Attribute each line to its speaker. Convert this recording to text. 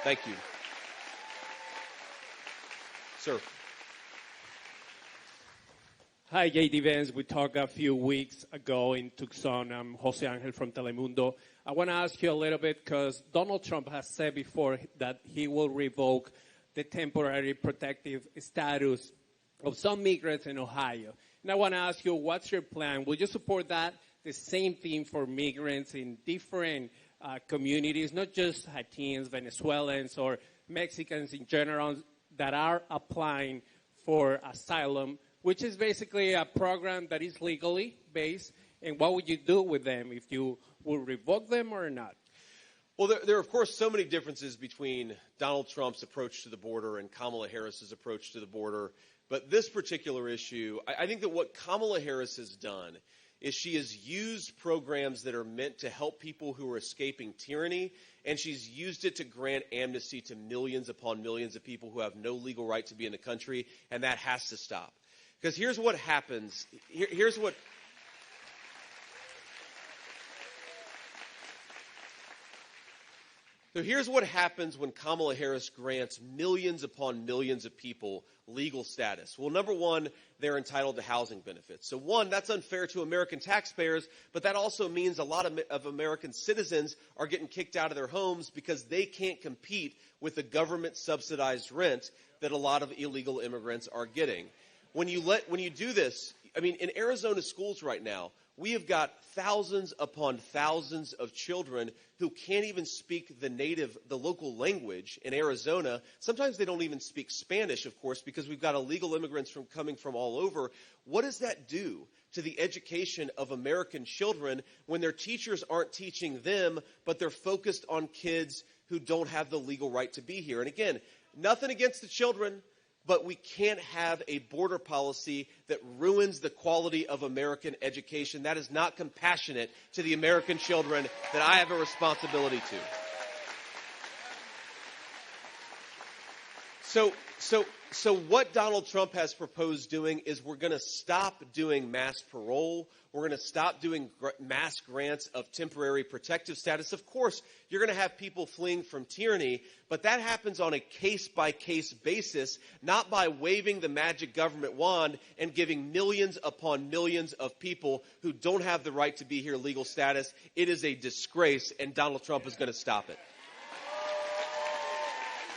Speaker 1: Thank you. Sir.
Speaker 2: Hi, J.D. Vance. We talked a few weeks ago in Tucson. I'm Jose Angel from Telemundo. I want to ask you a little bit because Donald Trump has said before that he will revoke the temporary protective status of some migrants in Ohio. And I want to ask you, what's your plan? Will you support that? The same thing for migrants in different communities, not just Haitians, Venezuelans, or Mexicans in general that are applying for asylum, which is basically a program that is legally based. And what would you do with them if you will revoke them or not?
Speaker 1: Well, there are, of course, so many differences between Donald Trump's approach to the border and Kamala Harris's approach to the border. But this particular issue, I think that what Kamala Harris has done is she has used programs that are meant to help people who are escaping tyranny, and she's used it to grant amnesty to millions upon millions of people who have no legal right to be in the country, and that has to stop. Because here's what happens. Here's what happens when Kamala Harris grants millions upon millions of people legal status. Well, number one, they're entitled to housing benefits. So one, that's unfair to American taxpayers, but that also means a lot of American citizens are getting kicked out of their homes because they can't compete with the government-subsidized rent that a lot of illegal immigrants are getting. When you do this, I mean, in Arizona schools right now, we have got thousands upon thousands of children who can't even speak the local language in Arizona. Sometimes they don't even speak Spanish, of course, because we've got illegal immigrants coming from all over. What does that do to the education of American children when their teachers aren't teaching them, but they're focused on kids who don't have the legal right to be here? And again, nothing against the children, but we can't have a border policy that ruins the quality of American education. That is not compassionate to the American children that I have a responsibility to. So what Donald Trump has proposed doing is we're going to stop doing mass parole. We're going to stop doing mass grants of temporary protective status. Of course, you're going to have people fleeing from tyranny, but that happens on a case-by-case basis, not by waving the magic government wand and giving millions upon millions of people who don't have the right to be here legal status. It is a disgrace, and Donald Trump is going to stop it.